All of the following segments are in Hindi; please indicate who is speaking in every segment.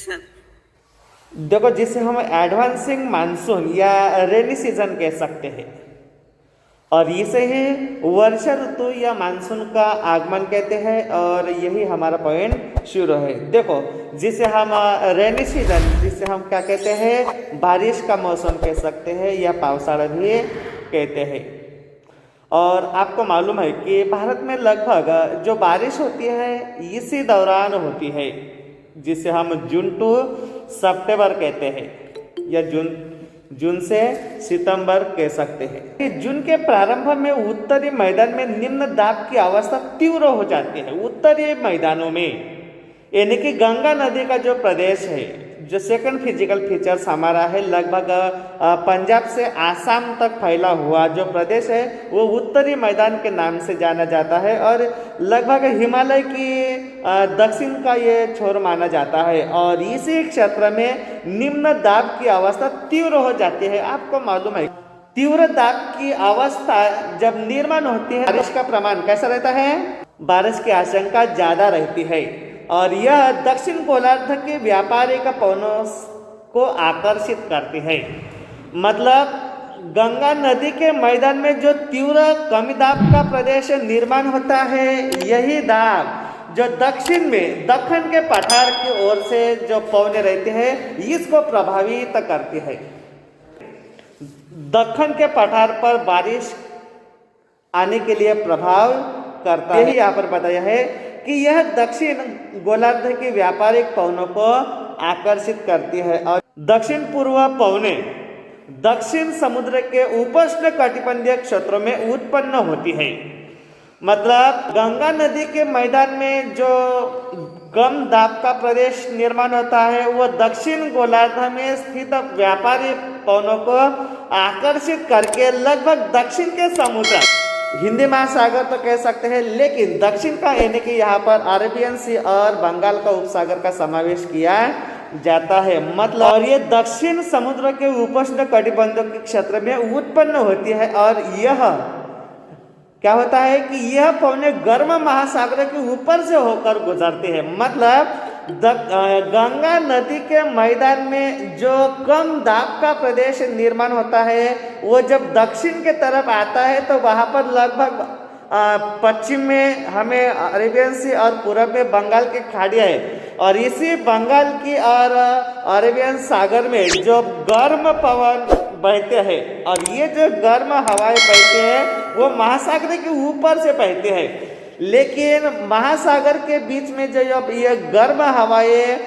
Speaker 1: सर?
Speaker 2: देखो, जिसे हम एडवांसिंग मानसून या रेनी सीजन कह सकते हैं, और इसे ही वर्षा ऋतु या मानसून का आगमन कहते हैं। और यही हमारा पॉइंट शुरू है। देखो, जिसे हम रेनी सीजन, जिसे हम क्या कहते हैं, बारिश का मौसम कह सकते हैं या पावसाड़ा भी कहते हैं। और आपको मालूम है कि भारत में लगभग जो बारिश होती है इसी दौरान होती है, जिसे हम जून टू सितंबर कहते हैं, या जून से सितंबर कह सकते हैं। जून के प्रारंभ में उत्तरी मैदान में निम्न दाब की अवस्था तीव्र हो जाती है। उत्तरी मैदानों में, यानी कि गंगा नदी का जो प्रदेश है, जो सेकंड फिजिकल फीचर्स हमारा है, लगभग पंजाब से आसाम तक फैला हुआ जो प्रदेश है वो उत्तरी मैदान के नाम से जाना जाता है। और लगभग हिमालय की दक्षिण का ये छोर माना जाता है। और इसी क्षेत्र में निम्न दाब की अवस्था तीव्र हो जाती है। आपको मालूम है, तीव्र दाब की अवस्था जब निर्माण होती है, बारिश का प्रमाण कैसा रहता है? बारिश की आशंका ज्यादा रहती है। और यह दक्षिण गोलार्ध के व्यापारिक पवनों को आकर्षित करती है। मतलब गंगा नदी के मैदान में जो तीव्र कमी दाब का प्रदेश निर्माण होता है, यही दाब जो दक्षिण में, दक्षिण के पठार की ओर से जो पवने रहते हैं, इसको प्रभावित करती है। दक्षिण के पठार पर बारिश आने के लिए प्रभाव करता है। यही यहाँ पर बताया है कि यह दक्षिण गोलार्ध के व्यापारिक पवनों को आकर्षित करती है। और दक्षिण पूर्व पवने दक्षिण समुद्र के उपोष्ण कटिबंधीय क्षेत्रों में उत्पन्न होती है। मतलब गंगा नदी के मैदान में जो कम दाब का प्रदेश निर्माण होता है, वो दक्षिण गोलार्ध में स्थित व्यापारी पवनों को आकर्षित करके लगभग दक्षिण के समुद्र, हिंदी महासागर तो कह सकते हैं, लेकिन दक्षिण का, यानी कि यहाँ पर अरेबियन सी और बंगाल का उपसागर का समावेश किया जाता है। मतलब, और ये दक्षिण समुद्र के उपोष्ण कटिबंधों के क्षेत्र में उत्पन्न होती है। और यह क्या होता है कि यह पवने गर्म महासागर के ऊपर से होकर गुजरते हैं। मतलब गंगा नदी के मैदान में जो कम दाब का प्रदेश निर्माण होता है, वो जब दक्षिण के तरफ आता है तो वहाँ पर लगभग पश्चिम में हमें अरेबियन सी और पूर्व में बंगाल की खाड़ियाँ है। और इसी बंगाल की और अरेबियन सागर में जो गर्म पवन बहते हैं, और ये जो गर्म हवाएं बहते हैं वो महासागर के ऊपर से बहते हैं। लेकिन महासागर के बीच में जो ये गर्म हवाएं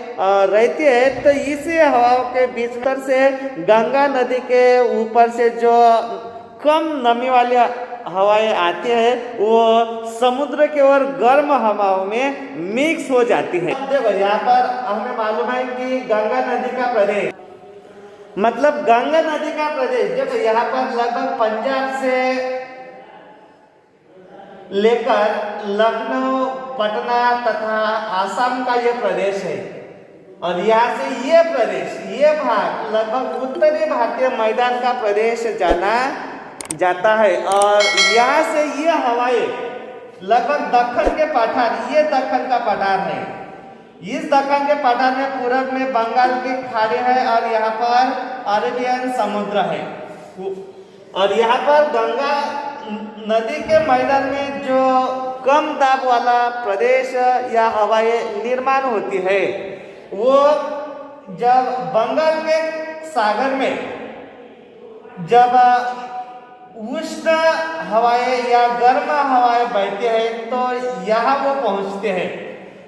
Speaker 2: रहती है, तो इसी हवाओं के बीच से गंगा नदी के ऊपर से जो कम नमी वाली हवाएं आती है, वो समुद्र के और गर्म हवाओं में मिक्स हो जाती है। देखो, यहाँ पर हमें मालूम है कि गंगा नदी का प्रदेश, मतलब गंगा नदी का प्रदेश, देखो यहाँ पर लगभग पंजाब से लेकर लखनऊ, पटना तथा आसाम का ये प्रदेश है। और यहाँ से ये प्रदेश, ये भाग लगभग उत्तरी भारतीय मैदान का प्रदेश जाना जाता है। और यहाँ से ये हवाएं लगभग दक्षिण के पठार, ये दक्षिण का पठार है, इस दक्षिण के पठार में पूर्व में बंगाल की खाड़ी है और यहाँ पर अरेबियन समुद्र है। और यहाँ पर गंगा नदी के मैदान में जो कम दाब वाला प्रदेश या हवाएं निर्माण होती है, वो जब बंगाल के सागर में जब उष्ण हवाएं या गर्म हवाएं बहती हैं, तो यहाँ वो पहुँचते हैं।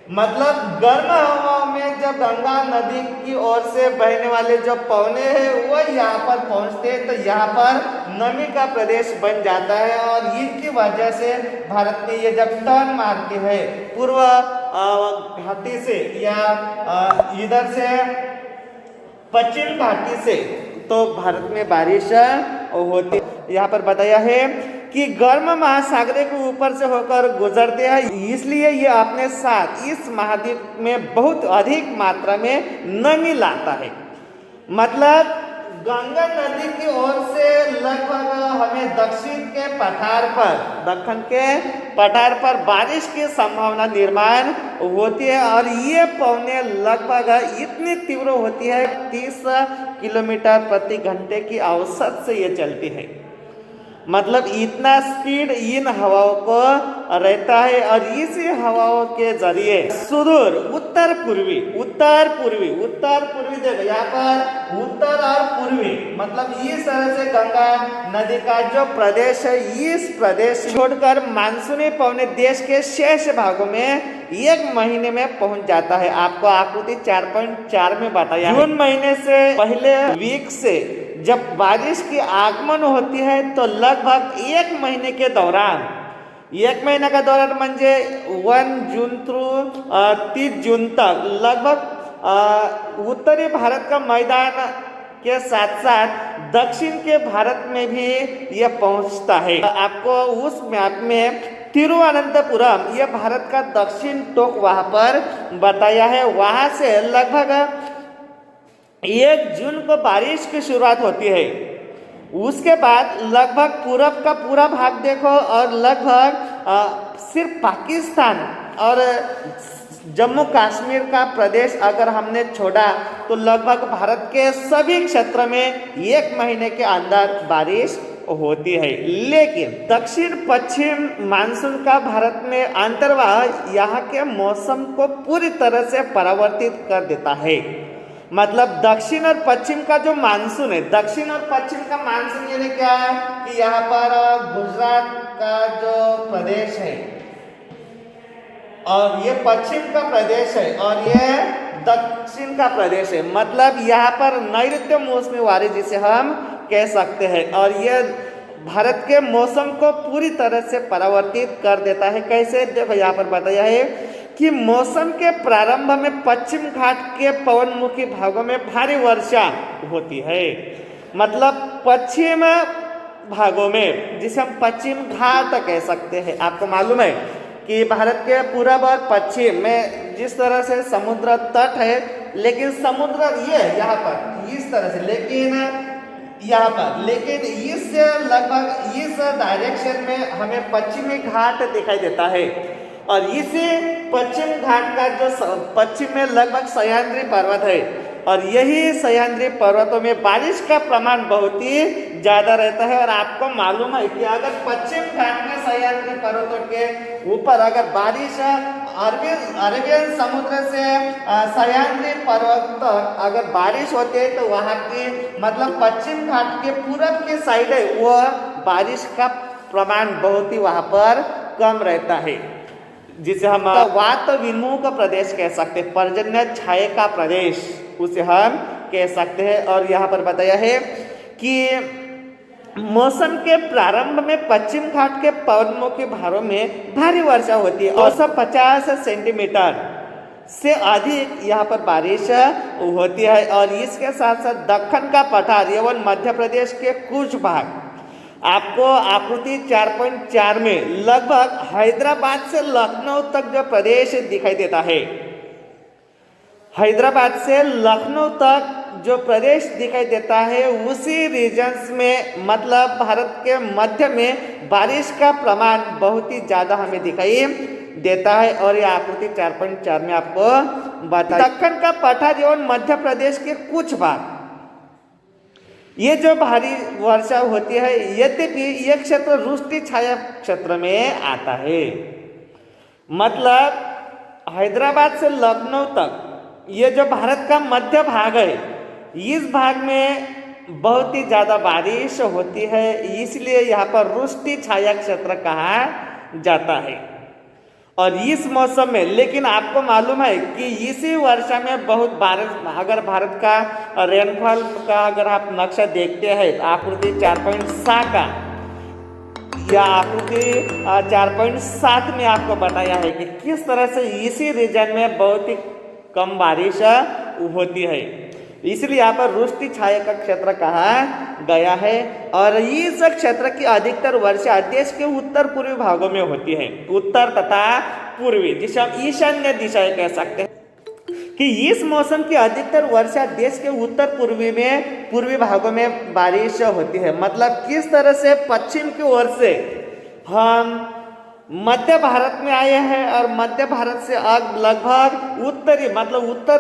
Speaker 2: मतलब गर्म हवाओं में जब गंगा नदी की ओर से बहने वाले जो पवने हैं वो यहाँ पर पहुँचते हैं, तो यहाँ पर नमी का प्रदेश बन जाता है। और इसकी वजह से भारत में ये जब टर्न मारती है पूर्व घाटी से या इधर से पश्चिम घाटी से, तो भारत में बारिश होती। यहाँ पर बताया है कि गर्म महासागर के ऊपर से होकर गुजरते हैं, इसलिए ये अपने साथ इस महाद्वीप में बहुत अधिक मात्रा में नमी लाता है। मतलब गंगा नदी की ओर से लगभग हमें दक्षिण के पठार पर बारिश की संभावना निर्माण होती है और ये पवनें लगभग इतनी तीव्र होती है 30 किलोमीटर प्रति घंटे की औसत से ये चलती है। मतलब इतना स्पीड इन हवाओं को रहता है और इसी हवाओं के जरिए सुदूर उत्तर पूर्वी देखो यहाँ पर उत्तर और पूर्वी मतलब इस तरह से गंगा नदी का जो प्रदेश है, इस प्रदेश छोड़कर मानसूनी पवनें देश के शेष भागों में 1 महीने में पहुंच जाता है। आपको आकृति 4.4 में बताया जून महीने से पहले वीक से जब बारिश की आगमन होती है तो लगभग 1 महीने के दौरान 1 महीने का दौरान म्हणजे 1 जून थ्रू 30 जून तक लगभग उत्तरी भारत का मैदान के साथ साथ दक्षिण के भारत में भी यह पहुंचता है। आपको उस मैप में तिरुवनंतपुरम यह भारत का दक्षिण टोक वहां पर बताया है। वहां से लगभग 1 जून को बारिश की शुरुआत होती है। उसके बाद लगभग पूरब का पूरा भाग देखो और लगभग सिर्फ पाकिस्तान और जम्मू कश्मीर का प्रदेश अगर हमने छोड़ा तो लगभग भारत के सभी क्षेत्र में 1 महीने के अंदर बारिश होती है। लेकिन दक्षिण पश्चिम मानसून का भारत में अंतर्वाह यहाँ के मौसम को पूरी तरह से परिवर्तित कर देता है। मतलब दक्षिण और पश्चिम का जो मानसून है, दक्षिण और पश्चिम का मानसून यानी क्या है कि यहाँ पर गुजरात का जो प्रदेश है और ये पश्चिम का प्रदेश है और ये दक्षिण का प्रदेश है। मतलब यहाँ पर नैऋत्य मौसमी वारी जिसे हम कह सकते हैं और ये भारत के मौसम को पूरी तरह से परिवर्तित कर देता है। कैसे देखो यहाँ पर बताया है कि मौसम के प्रारंभ में पश्चिम घाट के पवनमुखी भागों में भारी वर्षा होती है। मतलब पश्चिम भागों में जिसे हम पश्चिम घाट कह सकते हैं। आपको मालूम है कि भारत के पूरब और पश्चिम में जिस तरह से समुद्र तट है, लेकिन समुद्र ये यहाँ पर इस तरह से, लेकिन यहाँ पर इस लगभग इस डायरेक्शन में हमें पश्चिमी घाट दिखाई देता है और इसी पश्चिम घाट का जो पश्चिम में लगभग सह्याद्री पर्वत है और यही सह्याद्री पर्वतों में बारिश का प्रमाण बहुत ही ज़्यादा रहता है। और आपको मालूम है कि अगर पश्चिम घाट में सह्याद्री पर्वतों के ऊपर अगर बारिश अरेबियन समुद्र से सह्याद्री पर्वत तक अगर बारिश होती है तो वहाँ की मतलब पश्चिम घाट के पूरब की साइड है वह बारिश का प्रमाण बहुत ही वहाँ पर कम रहता है, जिसे हम वात विन्मुख प्रदेश कह सकते हैं, पर्जन्य छाये का प्रदेश उसे हम कह सकते हैं। और यहाँ पर बताया है कि मौसम के प्रारंभ में पश्चिम घाट के पवनमुखी भागों में भारी वर्षा होती है और 50 सेंटीमीटर से अधिक यहाँ पर बारिश होती है। और इसके साथ साथ दक्कन का पठार एवं मध्य प्रदेश के कुछ भाग आपको आकृति 4.4 में लगभग हैदराबाद से लखनऊ तक जो प्रदेश दिखाई देता है, हैदराबाद से लखनऊ तक जो प्रदेश दिखाई देता है उसी रीजन्स में मतलब भारत के मध्य में बारिश का प्रमाण बहुत ही ज़्यादा हमें दिखाई देता है। और ये आकृति 4.4 में आपको बता दक्कन का पठार एवं मध्य प्रदेश के कुछ भाग ये जो भारी वर्षा होती है, यद्यपि यह क्षेत्र वृष्टि छाया क्षेत्र में आता है। मतलब हैदराबाद से लखनऊ तक ये जो भारत का मध्य भाग है, इस भाग में बहुत ही ज़्यादा बारिश होती है, इसलिए यहाँ पर वृष्टि छाया क्षेत्र कहा जाता है। और इस मौसम में लेकिन आपको मालूम है कि इसी वर्षा में बहुत बारिश, अगर भारत का रेनफॉल का अगर आप नक्शा देखते हैं आकृति 4.7 का या आकृति 4.7 में आपको बताया है कि किस तरह से इसी रीजन में बहुत ही कम बारिश होती है, इसलिए यहाँ पर वृष्टि छाया का क्षेत्र कहा गया है। और इस क्षेत्र की अधिकतर वर्षा देश के उत्तर पूर्वी भागों में होती है, उत्तर तथा पूर्वी जिसे हम ईशान्य दिशाएं कह सकते हैं। कि इस मौसम की अधिकतर वर्षा देश के उत्तर पूर्वी भागों में बारिश होती है। मतलब किस तरह से पश्चिम की ओर से हम मध्य भारत में आए हैं और मध्य भारत से अब लगभग उत्तरी मतलब उत्तर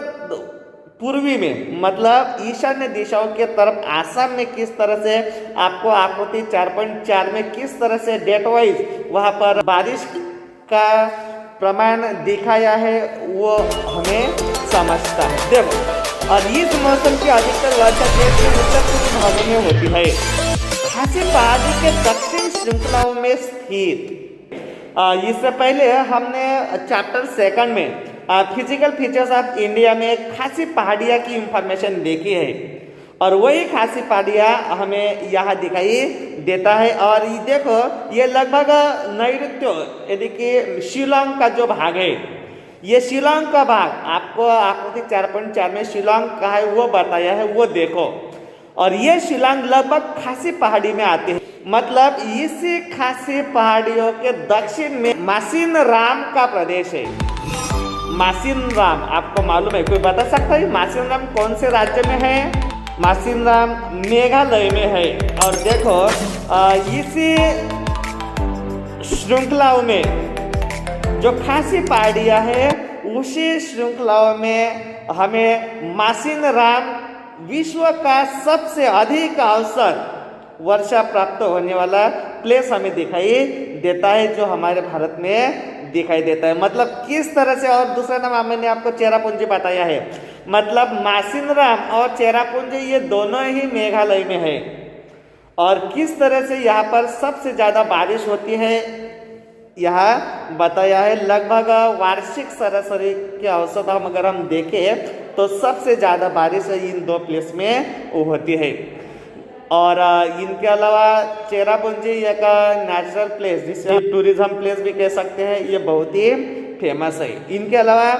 Speaker 2: पूर्वी में मतलब ईशान्य दिशाओं के तरफ आसाम में किस तरह से आपको आकृति 4.4 में किस तरह से डेट वाइज वहाँ पर बारिश का प्रमाण दिखाया है वो हमें समझता है। देखो, और इस मौसम की अधिकतर वर्षा देश के उत्तर पूर्वी भागों में होती है। खासी पहाड़ी के दक्षिण श्रृंखलाओं में स्थित इससे पहले हमने चैप्टर 2 में फिजिकल फीचर्स ऑफ इंडिया में खासी पहाड़ियाँ की इंफॉर्मेशन देखी है और वही खासी पहाड़ियाँ हमें यहाँ दिखाई देता है। और ये देखो, ये लगभग नैऋत्य यानी कि शिलांग का जो भाग है, ये शिलांग का भाग आपको आकृति 4.4 में शिलांग का है वो बताया है, वो देखो। और ये शिलांग लगभग खासी पहाड़ी में आते हैं। मतलब इसी खासी पहाड़ियों के दक्षिण में मासिनराम का प्रदेश है। मासिनराम आपको मालूम है? कोई बता सकता है मासिनराम कौन से राज्य में है? मासिनराम मेघालय में है। और देखो, इसी श्रृंखलाओं में जो खासी पहाड़ियाँ है उसी श्रृंखलाओं में हमें मासिनराम विश्व का सबसे अधिक औसत वर्षा प्राप्त होने वाला प्लेस हमें दिखाई देता है, जो हमारे भारत में दिखाई देता है। मतलब किस तरह से, और दूसरा नाम मैंने आपको चेरापूंजी बताया है। मतलब मासिनराम और चेरापूंजी ये दोनों ही मेघालय में है। और किस तरह से यहाँ पर सबसे ज़्यादा बारिश होती है यहाँ बताया है। लगभग वार्षिक सरासरी के औसत हम अगर हम देखें तो सबसे ज़्यादा बारिश इन दो प्लेस में होती है। और इनके अलावा चेरापूंजी एक नेचुरल प्लेस जिसे टूरिज्म प्लेस भी कह सकते हैं, ये बहुत ही फेमस है। इनके अलावा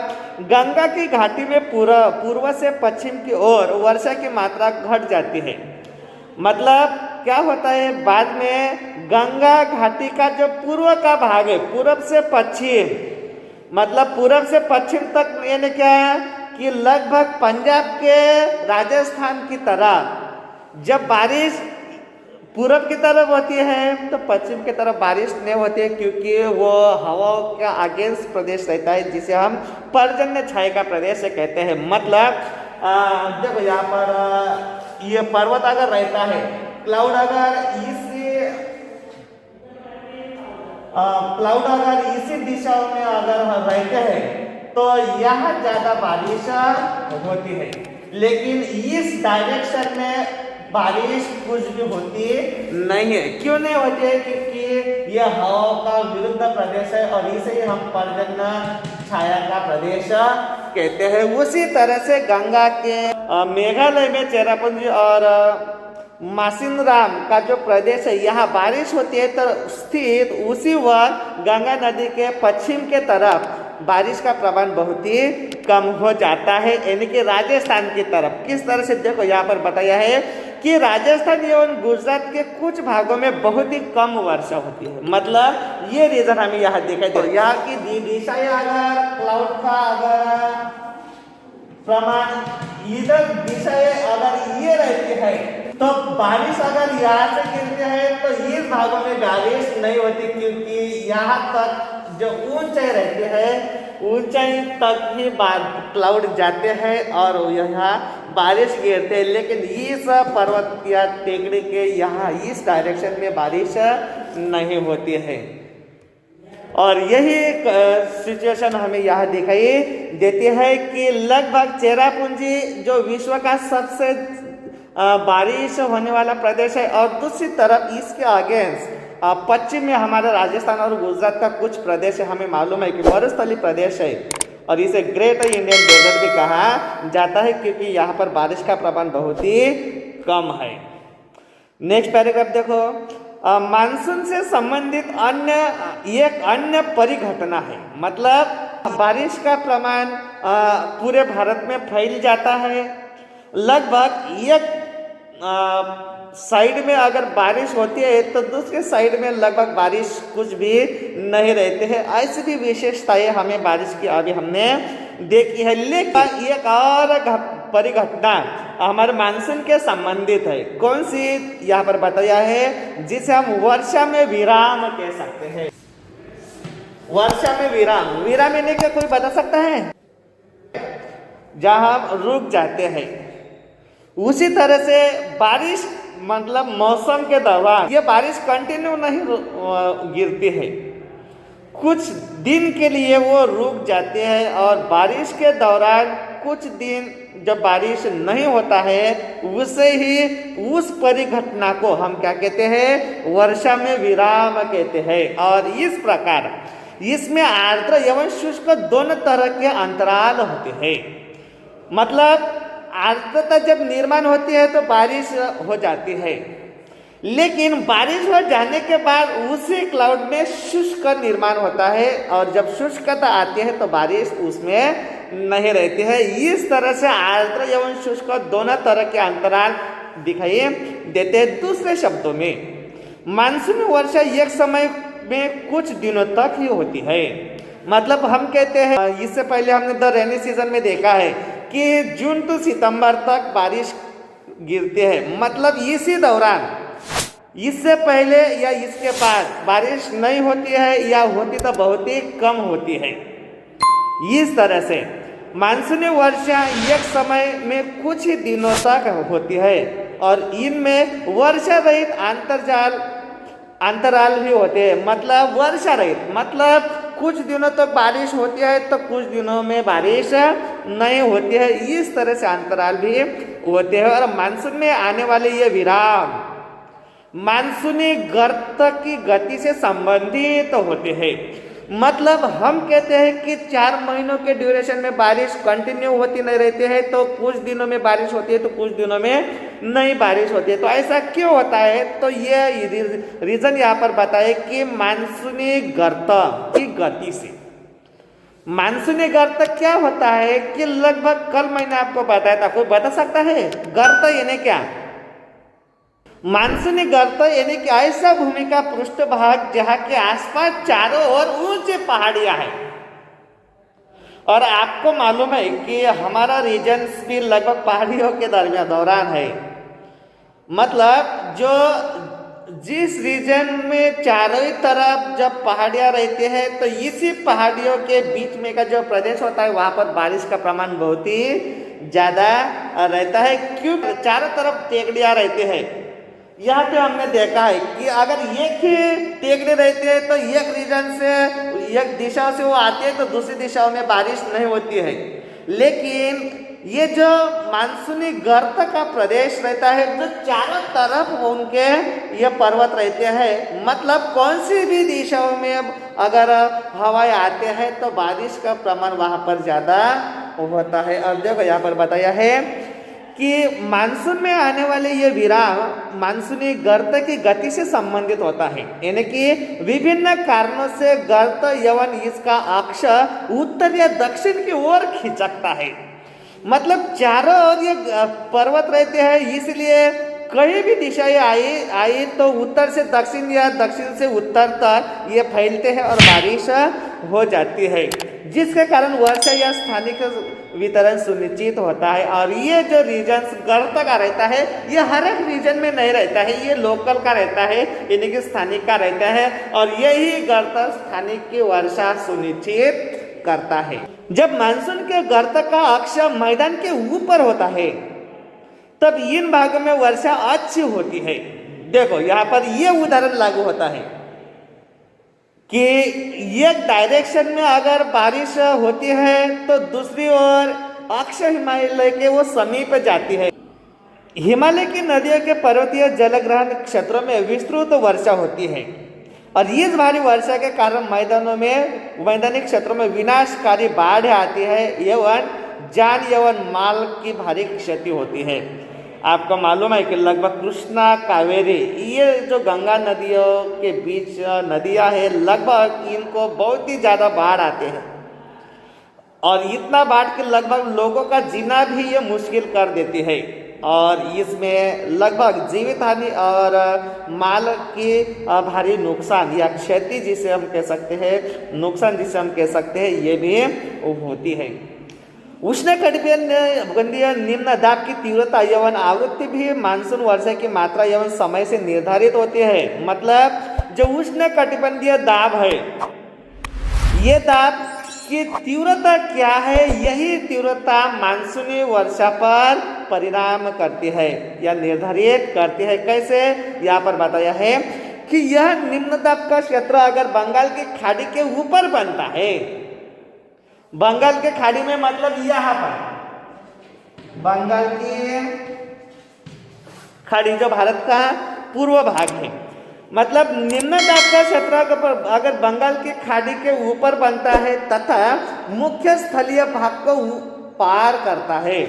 Speaker 2: गंगा की घाटी में पूर्व से पश्चिम की ओर वर्षा की मात्रा घट जाती है। मतलब क्या होता है, बाद में गंगा घाटी का जो पूर्व का भाग है, पूर्व से पश्चिम, मतलब पूर्व से पश्चिम तक, यानी क्या है कि लगभग पंजाब के राजस्थान की तरह जब बारिश पूरब की तरफ होती है तो पश्चिम की तरफ बारिश नहीं होती है, क्योंकि वो हवाओं का अगेंस्ट प्रदेश रहता है, जिसे हम पर्जन्य छाया का प्रदेश कहते हैं। मतलब जब यहाँ पर ये पर्वत अगर रहता है, क्लाउड अगर इसी दिशाओं में अगर रहते हैं तो यहाँ ज्यादा बारिश होती है। लेकिन इस डायरेक्शन में बारिश कुछ भी होती नहीं है। क्यों नहीं होती है? क्योंकि यह हवा का विरुद्ध प्रदेश है और इसे ही हम पर्जन्य छाया का प्रदेश कहते हैं। उसी तरह से गंगा के मेघालय में चेरापूंजी और मासिनराम का जो प्रदेश है, यहाँ बारिश होती है तो स्थित उसी वक्त गंगा नदी के पश्चिम के तरफ बारिश का प्रमाण बहुत ही कम हो जाता है, यानी कि राजस्थान की तरफ। किस तरह से, देखो यहाँ पर बताया है कि राजस्थान एवं गुजरात के कुछ भागों में बहुत ही कम वर्षा होती है। मतलब ये रीजन हमें यहाँ दिखाई दे। यहाँ की दिशाएं अगर क्लाउड का अगर प्रमाण इधर दिशाएं अगर ये रहती है तो बारिश अगर यहाँ से गिरती है तो इस भागों में बारिश नहीं होती, क्योंकि यहाँ तक जो ऊंचाई रहती है ऊंचाई तक ही क्लाउड जाते हैं और यहाँ बारिश गिरते हैं। लेकिन इस पर्वत या टेकड़ी के यहाँ इस डायरेक्शन में बारिश नहीं होती है। और यही सिचुएशन हमें यहाँ दिखाई देती है कि लगभग चेरापूंजी जो विश्व का सबसे बारिश होने वाला प्रदेश है, और दूसरी तरफ इसके अगेंस्ट पश्चिम में हमारा राजस्थान और गुजरात का कुछ प्रदेश है। हमें मालूम है कि मरुस्थलीय प्रदेश है और इसे ग्रेट इंडियन डेजर्ट भी कहा जाता है, क्योंकि यहाँ पर बारिश का प्रमाण बहुत ही कम है। नेक्स्ट पैराग्राफ देखो, मानसून से संबंधित एक अन्य परिघटना है। मतलब बारिश का प्रमाण पूरे भारत में फैल जाता है। लगभग एक साइड में अगर बारिश होती है तो दूसरे साइड में लगभग बारिश कुछ भी नहीं रहते हैं। ऐसी भी विशेषताएं हमें बारिश की अभी हमने देखी है। लेकिन एक और परिघटना हमारे मानसून के संबंधित है। कौन सी यहाँ पर बताया है, जिसे हम वर्षा में विराम कह सकते हैं। वर्षा में विराम, विराम यानी क्या कोई बता सकता है? जहाँ हम रुक जाते हैं। उसी तरह से बारिश मतलब मौसम के दौरान ये बारिश कंटिन्यू नहीं गिरती है, कुछ दिन के लिए वो रुक जाते हैं। और बारिश के दौरान कुछ दिन जब बारिश नहीं होता है, उसे ही उस परिघटना को हम क्या कहते हैं, वर्षा में विराम कहते हैं। और इस प्रकार इसमें आर्द्र एवं शुष्क दोनों तरह के अंतराल होते हैं। मतलब आर्द्रता जब निर्माण होती है तो बारिश हो जाती है, लेकिन बारिश हो जाने के बाद उसी क्लाउड में शुष्क निर्माण होता है, और जब शुष्कता आती है तो बारिश उसमें नहीं रहती है। इस तरह से आर्द्र एवं शुष्क दोनों तरह के अंतराल दिखाई देते हैं। दूसरे शब्दों में मानसून वर्षा एक समय में कुछ दिनों तक ही होती है। मतलब हम कहते हैं, इससे पहले हमने द रेनी सीजन में देखा है कि जून टू सितंबर तक बारिश गिरती है। मतलब इसी दौरान, इससे पहले या इसके बाद बारिश नहीं होती है, या होती तो बहुत ही कम होती है। इस तरह से मानसूनी वर्षा एक समय में कुछ ही दिनों तक होती है, और इनमें वर्षा रहित अंतराल भी होते हैं। मतलब वर्षा रहित मतलब कुछ दिनों तक बारिश होती है तो कुछ दिनों में बारिश नहीं होती है। इस तरह से अंतराल भी होते हैं। और मानसून में आने वाले ये विराम मानसूनी गर्त की गति से संबंधित होते हैं। मतलब हम कहते हैं कि 4 महीनों के ड्यूरेशन में बारिश कंटिन्यू होती नहीं रहती है, तो कुछ दिनों में बारिश होती है तो कुछ दिनों में नहीं बारिश होती है। तो ऐसा क्यों होता है? तो ये रीजन यहाँ पर बताए कि मानसूनी गर्त की गति से। मानसूनी गर्त क्या होता है कि लगभग कल मैंने आपको बताया था, कोई बता सकता है गर्त यानी क्या? मानसूनी गर्त यानी कि ऐसा भूमि का पृष्ठभाग जहाँ के आसपास चारों ओर ऊंचे पहाड़ियां हैं। और आपको मालूम है कि हमारा रीजन भी लगभग पहाड़ियों के दौरान है। मतलब जो जिस रीजन में चारों ही तरफ जब पहाड़ियां रहती है, तो इसी पहाड़ियों के बीच में का जो प्रदेश होता है वहाँ पर बारिश का प्रमाण बहुत ही ज़्यादा रहता है। क्यों? चारों तरफ टेकड़ियाँ रहते हैं। यहाँ पे हमने देखा है कि अगर एक ही टेकड़े रहते हैं तो एक रीजन से, एक दिशा से वो आते हैं तो दूसरी दिशाओं में बारिश नहीं होती है। लेकिन ये जो मानसूनी गर्त का प्रदेश रहता है, जो चारों तरफ उनके ये पर्वत रहते हैं, मतलब कौन सी भी दिशाओं में अगर हवाएं आते हैं तो बारिश का प्रमाण वहाँ पर ज़्यादा होता है। अब देखो यहाँ पर बताया है कि मानसून में आने वाले ये विराम मानसूनी गर्त की गति से संबंधित होता है। यानी कि विभिन्न कारणों से गर्त एवं इसका अक्ष उत्तर या दक्षिण की ओर खिंचकता है। मतलब चारों ओर ये पर्वत रहते हैं, इसलिए कहीं भी दिशाएं आई तो उत्तर से दक्षिण या दक्षिण से उत्तर तक ये फैलते हैं और बारिश हो जाती है, जिसके कारण वर्षा या स्थानिक वितरण सुनिश्चित होता है। और ये जो रीजन गर्त का रहता है, ये हर एक रीजन में नहीं रहता है, ये लोकल का रहता है, यानी कि स्थानिक का रहता है। और यही गर्त स्थानिक की वर्षा सुनिश्चित करता है। जब मानसून के गर्त का अक्ष मैदान के ऊपर होता है, तब इन भागों में वर्षा अच्छी होती है। देखो यहाँ पर ये उदाहरण लागू होता है कि एक डायरेक्शन में अगर बारिश होती है तो दूसरी ओर अक्ष हिमालय के वो समीप जाती है। हिमालय की नदियों के पर्वतीय जलग्रहण क्षेत्रों में विस्तृत वर्षा होती है, और इस भारी वर्षा के कारण मैदानी क्षेत्रों में विनाशकारी बाढ़ आती है एवं जान एवं माल की भारी क्षति होती है। आपको मालूम है कि लगभग कृष्णा, कावेरी, ये जो गंगा नदियों के बीच नदियां हैं, लगभग इनको बहुत ही ज़्यादा बाढ़ आते हैं, और इतना बाढ़ के लगभग लोगों का जीना भी ये मुश्किल कर देती है। और इसमें लगभग जीवित हानि और माल की भारी नुकसान या क्षति जिसे हम कह सकते हैं, नुकसान जिसे हम कह सकते हैं, ये भी होती है। उष्णकटिबंधीय निम्न दाब की तीव्रता एवं आवृत्ति भी मानसून वर्षा की मात्रा एवं समय से निर्धारित होती है। मतलब जो उष्णकटिबंधीय दाब है, ये दाब की तीव्रता क्या है, यही तीव्रता मानसूनी वर्षा पर परिणाम करती है या निर्धारित करती है। कैसे, यहाँ पर बताया है कि यह निम्न दाब का क्षेत्र अगर बंगाल की खाड़ी के ऊपर बनता है, बंगाल के खाड़ी में मतलब यहाँ पर बंगाल की खाड़ी जो भारत का पूर्व भाग है, मतलब निम्न दाब का क्षेत्र अगर बंगाल की खाड़ी के ऊपर बनता है तथा मुख्य स्थलीय भाग को पार करता है,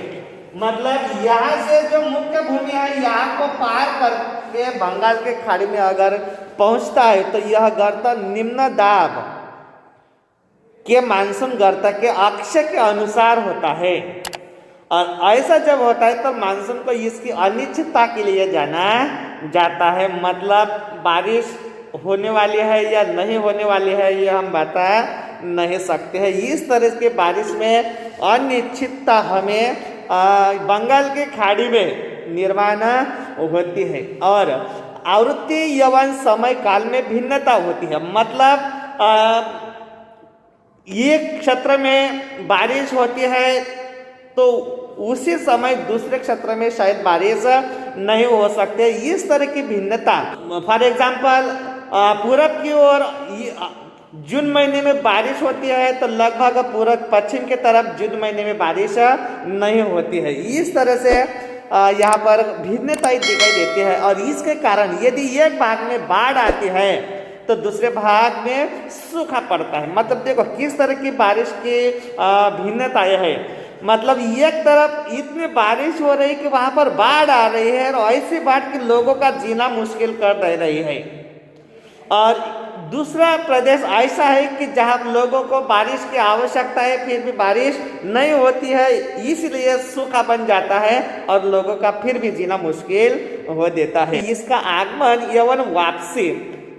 Speaker 2: मतलब यहाँ से जो मुख्य भूमि है यहाँ को पार करके बंगाल के खाड़ी में अगर पहुँचता है तो यह गर्त निम्न दाब के मानसून गर्त के अक्ष के अनुसार होता है। और ऐसा जब होता है तो मानसून को इसकी अनिश्चितता के लिए जाना जाता है, मतलब बारिश होने वाली है या नहीं होने वाली है ये हम बता नहीं सकते हैं। इस तरह की बारिश में अनिश्चितता हमें बंगाल की खाड़ी में निर्माण होती है और आवृत्ति एवं समय काल में भिन्नता होती है। मतलब एक क्षेत्र में बारिश होती है तो उसी समय दूसरे क्षेत्र में शायद बारिश नहीं हो सकते। इस तरह की भिन्नता, फॉर एग्जाम्पल पूरब की ओर जून महीने में बारिश होती है तो लगभग पूरब पश्चिम के तरफ जून महीने में बारिश नहीं होती है। इस तरह से यहाँ पर भिन्नताएं दिखाई देती है और इसके कारण यदि एक भाग में बाढ़ आती है तो दूसरे भाग में सूखा पड़ता है। मतलब देखो किस तरह की बारिश की भिन्नताएं है। मतलब एक तरफ इतनी बारिश हो रही कि वहां पर बाढ़ आ रही है और ऐसी बाढ़ कि लोगों का जीना मुश्किल कर दे रही है, और दूसरा प्रदेश ऐसा है कि जहां लोगों को बारिश की आवश्यकता है फिर भी बारिश नहीं होती है, इसलिए सूखा बन जाता है और लोगों का फिर भी जीना मुश्किल हो देता है। इसका आगमन एवं वापसी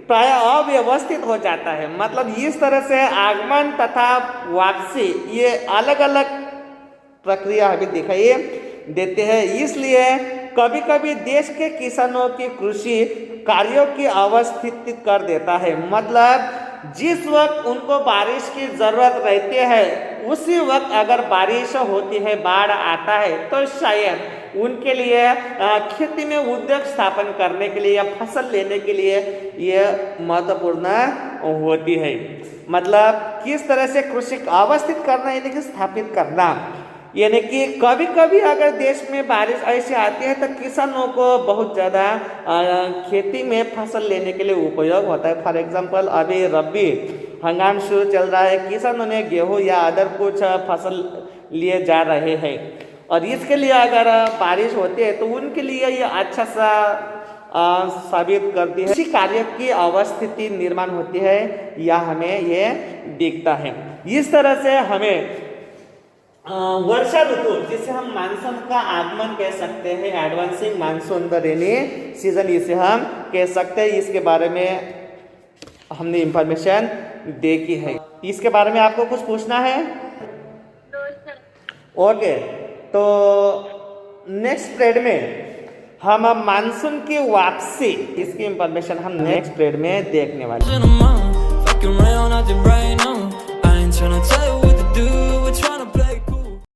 Speaker 2: प्राय अव्यवस्थित हो जाता है। मतलब इस तरह से आगमन तथा वापसी ये अलग अलग प्रक्रिया अभी दिखाई देते हैं। इसलिए कभी कभी देश के किसानों की कृषि कार्यों की अवस्थित कर देता है। मतलब जिस वक्त उनको बारिश की जरूरत रहती है उसी वक्त अगर बारिश होती है, बाढ़ आता है तो शायद उनके लिए खेती में उद्योग स्थापन करने के लिए या फसल लेने के लिए ये महत्वपूर्ण होती है। मतलब किस तरह से कृषि अवस्थित करना यानी कि स्थापित करना, यानी कि कभी कभी अगर देश में बारिश ऐसे आती है तो किसानों को बहुत ज़्यादा खेती में फसल लेने के लिए उपयोग होता है। फॉर एग्जांपल अभी रबी हंगाम शुरू चल रहा है, किसानों ने गेहूँ या अदर कुछ फसल लिए जा रहे हैं और इसके लिए अगर बारिश होती है तो उनके लिए ये अच्छा सा साबित करती है। इसी कार्य की अवस्थिति निर्माण होती है या हमें ये दिखता है। इस तरह से हमें वर्षा ऋतु जिसे हम मानसून का आगमन कह सकते हैं, advancing monsoon the rainy season इसे हम कह सकते हैं। इसके बारे में हमने इंफॉर्मेशन देखी है। इसके बारे में आपको कुछ पूछना है? ओके, तो नेक्स्ट पीरियड में हम मानसून की वापसी इसकी इंफॉर्मेशन हम नेक्स्ट पीरियड में देखने वाले हैं।